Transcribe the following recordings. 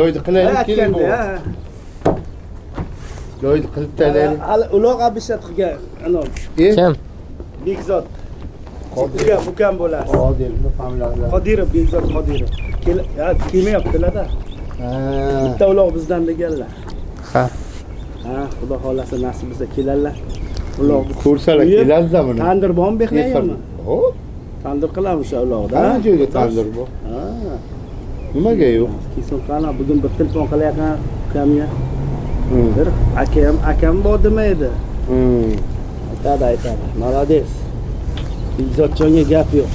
Joyda qilaylik keling bu. Joyda qilib taylaylik. Hali uloq abishat qilgan ana. Kim? Bekzod. Ukam bo'lasiz. Qodirov familiyasi. Qodirov, Bekzod Qodirov. Kelmayaptilar-da. Bitta uloq bizdan deganlar. Ha. Xudo xolasa nasib bo'lsa kelarlar. Uloq ko'rsalar keladi-da buni. Tandir bormi beqlayapmi? Hop. Tandir qilamiz o'sha uloqda. Qancha joyda tandir bor? Nimaga yo'q? Kesin qana bugun bir telefon qilayotgan ukamga. Bir akam bor demaydi. Aytadi. Молодец. Bekzodjonga gap yo'q.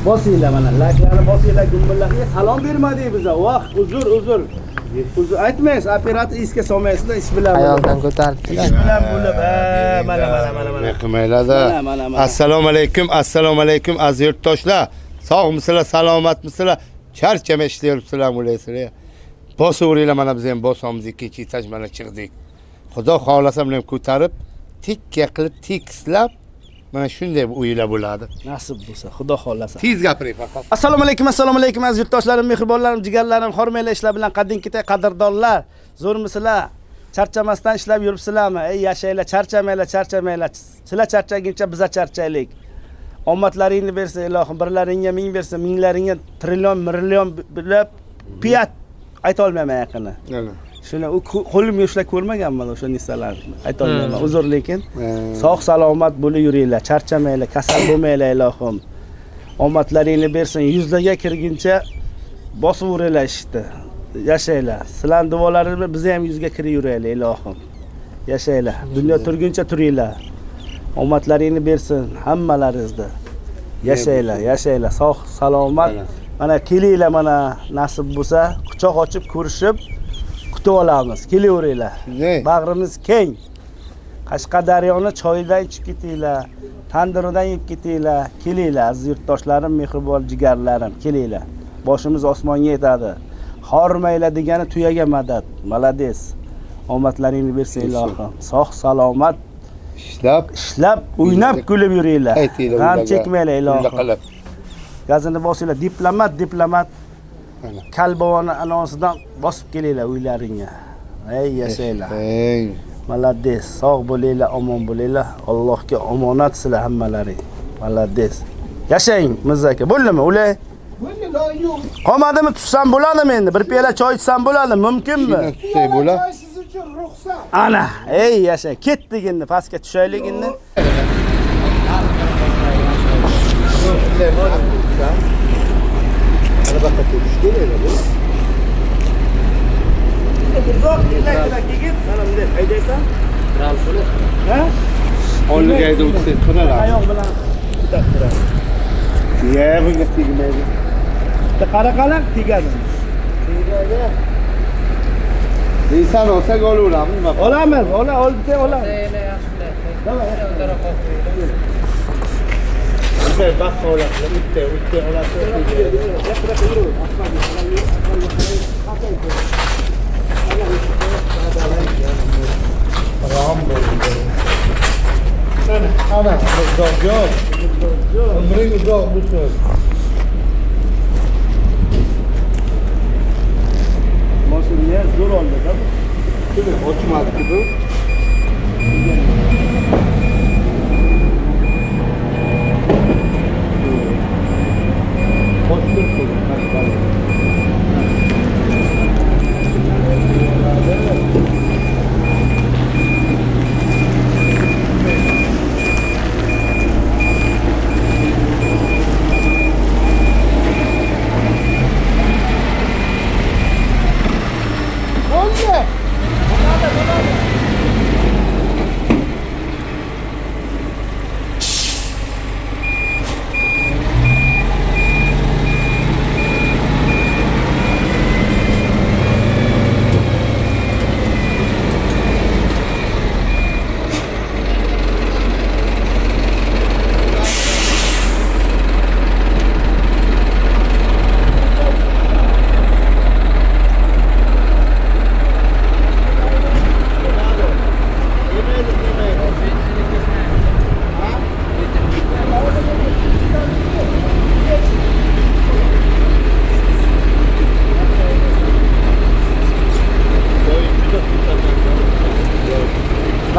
Bosinglar mana, laklarni bosinglar, gumbillarga salom bermadik biza. Voh, uzr. Uzr aytmaysiz, operator isga solmaysizlar, ish bilan. Ayoldan ko'taribdilar. Ish bilan bo'lib, mana. Qilmaylar-da. Assalomu alaykum aziz yurtdoshlar. Sog'misizlar, salomatmisizlar? Charchama ishlayapsizlar bo'laysizlar. Bosaveringlar, mana biz ham bosamiz, ikkinchi etaj mana chiqdik. Xudo xolasa buni ham ko'tarib, tikka qilib tekislab, mana shunday uylar bo'ladi. Nasib bo'lsa, Xudo xolasa. Tez gapiring faqat. Assalomu alaykum aziz yurtdoshlarim, mehribonlarim, jigarlarim, hormaylar ishlar bilan qadingiday qadrdonlar. Zo'rmisizlar? Charchamasdan ishlab yuribsizlarmi? Ey yashaylar, charchamanglar. Sizlar charchaguncha biz charchaylik. Omadlaringni bersin ilohim, birlaringga ming bersin, minglaringga trillion bilib piyat ayta olmayman yaqini. Shuni qo'lim ushlab ko'rmaganman o'sha narsalarni. Ayta olmayman. Uzr lekin sog' salomat bo'lib yuringlar, charchamanglar, kasal bo'lmanglar ilohim. Omadlaringni bersin, yuzlarga kirguncha bosaveringlar ishni. Yashaylar. Sizlar duolaringiz biz ham yuzga kirib yuraylik ilohim. Yashaylar. Dunyo turguncha turinglar. Omadlaringni bersin hammalaringizga. Yashaylar, sog' salomat. Mana kelinglar, mana nasib bo'lsa, quchoq ochib ko'rishib kutib olamiz. Kelaveringlar. Bag'rimiz keng. Qashqadaryoni choydan ichib ketinglar, tandiridan yeb ketinglar. Kelinglar aziz yurtdoshlarim, mehribon jigarlarim, kelinglar. Boshimiz osmonga yetadi. Hormaylar degani tuyaga madad. Молодец. Omadlaringni bersin ilohim. Sog' salomat ishlab, o'ynab kulib yuringlar. G'am chekmanglar ilohim. Gazini bosinglar, diplomat. Kalbovani anonsidan bosib kelinglar uylaringga. Ey yashaylar. Молодец. Sog' bo'linglar, omon bo'linglar. Allohga omonat sizlar hammalaring. Молодец. Yashang Mirzaka. Bo'ldimi? O'lay. Qomadimi tutsam bo'ladimi endi? Bir piyola choy ichsam bo'ladimi? Mumkinmi? Tutsak bo'la. Siz uchun ruxsat. Ana, ey yashang. Ketdik endi, pastga tushaylik endi. Albatta ko'rish kerak bu. Uzoq yigit, mana bunday haydaysan. Ramsini. Ha? Olliga haydab o'tsak turadi. Oyoq bilan tutib turadi. Bunga tegmaydi. Qara tegadi. Deysan olsak olaveramiz, nima? Olamiz, olsa olamiz. Bitta baxt olasiz, bitta olasiz. Ana, uzoq. Umring uzoq bo'lsin. Mashina zo'r oldi-da. Shuni ochmadi bu.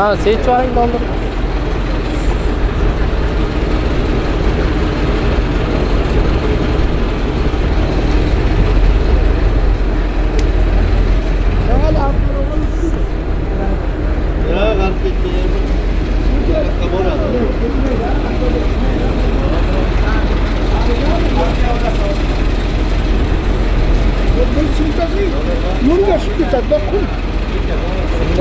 Ha, sen çoğayın doldur. Şimdi.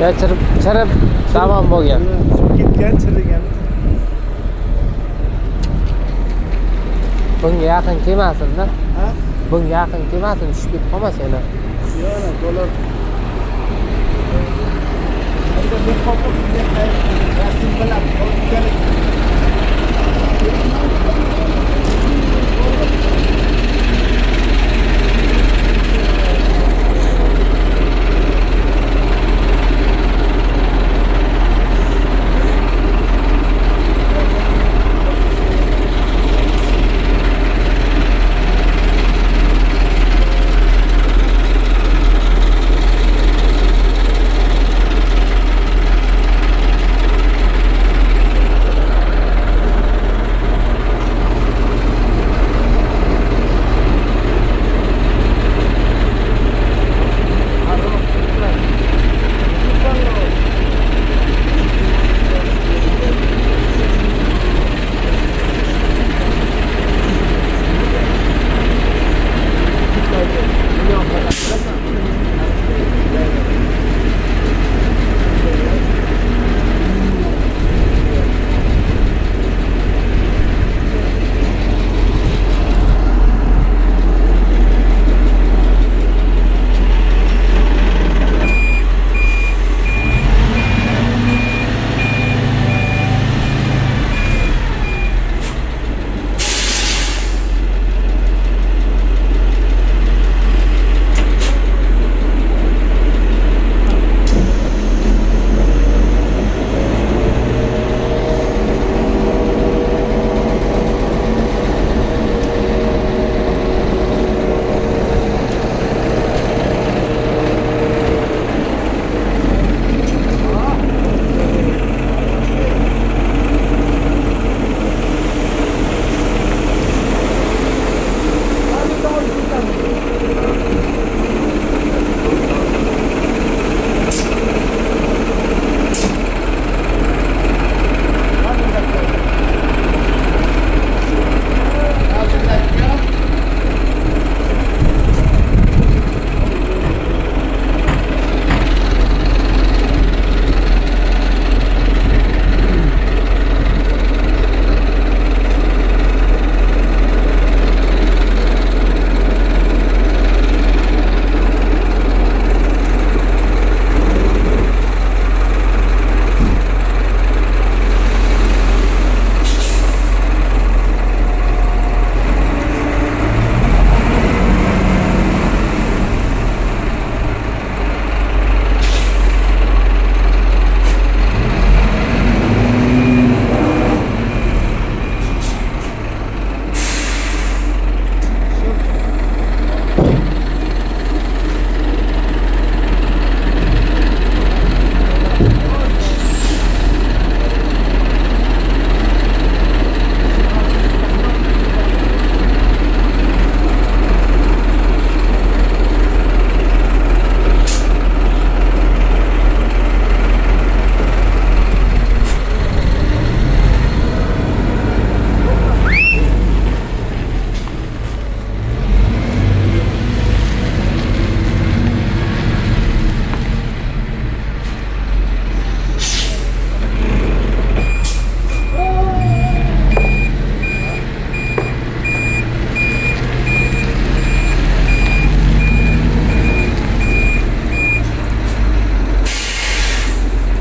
Ya çırıp tamam bo'lgan. Ketgan, chirigan. Bunga yaqin kelmasin-da. Ha? Bunga yaqin kelmasin, tushib ketib qolmasin yana. Yo'q, dolar. Hozir bir qo'pib rasm bilan olib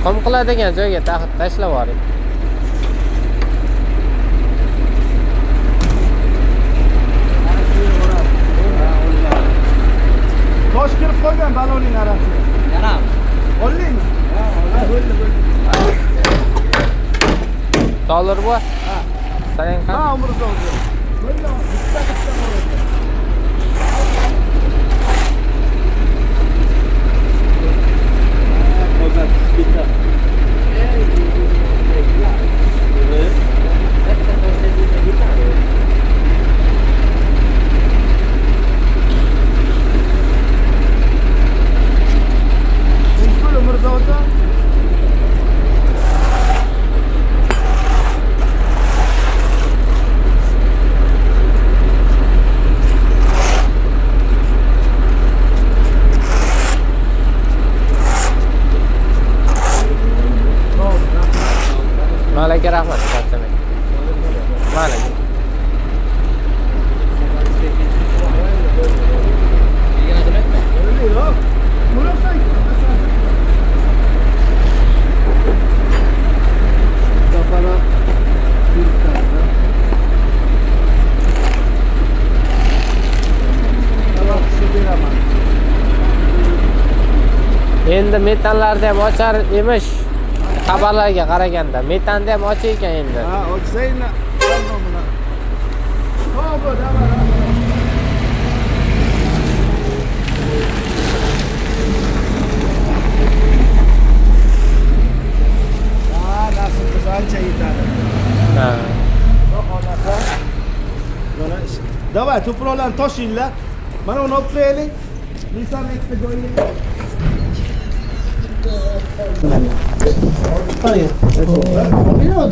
qum qiladigan joyga tashlab yuboring. Tosh kirib qolgan baloning orasiga. Yana. Oldingmi? Ha, bo'ldi. Dollar bu? Ha. Sen Ha, umrzoq. Bo'ldi. Bitta bo'ladi. Malaka rahmat kattamak. Malaka. Endi metanlarda ham ochar emish. Xabarlarga qaraganda metanda ham ochiq ekan endi. Ha, oksayna. Ho'p, davara. Ha, nasib qilsa ancha yetadi. Ha. Xohlasa. Mana davay, to'proqlarni toshinglar. Mana uni olib qo'yaylik. Nissan ikkita joyiga.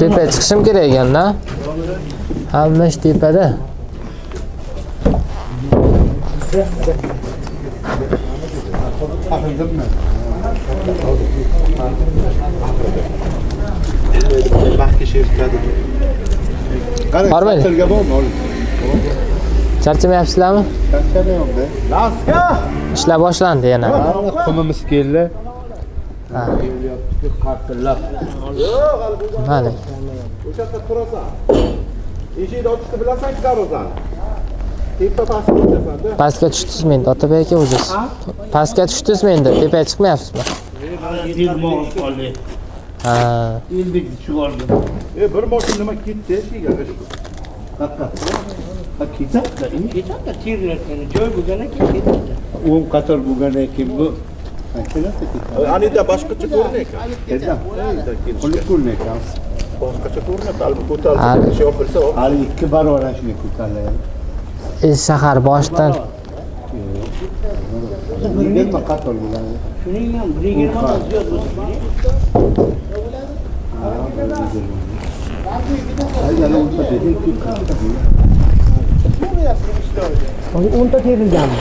Tepa chiqishim kerak ekan-da. Hamma ish tepada. Qarang, tilga bormi? Charchamayapsizlarmi? Charchamayapman. Lasga! Ishlar boshlandi yana. Qumimiz keldi. Ha. Qartillab. Mayli. O'sha yerda turasan. Eshikni ochishni bilasan-ku darvozani. Tepa pastga o'tasan-da. Pastga tushdingizmi endi Otabek aka o'zingiz? Pastga tushdingizmi endi? Tepaga chiqmayapsizmi? Ha. Elbek tushib oldim. Bir mashina nima ketdi eshigiga. Ha, ketadi. Ketadi, tirlarkan joy bo'lgandan keyin ketadi. 10 qator bo'lgandan keyin bu Anida boshqacha ko'rinaykan. qulib ko'rinaykan. Boshqacha ko'rinadi. Albatta ko'tarilsa, ish yopilsa, Hali 2 barobar shunday ko'tariladi. Shahar boshdan Nima qator bo'ladi? Shuning ham 120 dan ziyod bo'lsa kerak. Yana o'ta dedi. O'nta terilganmi?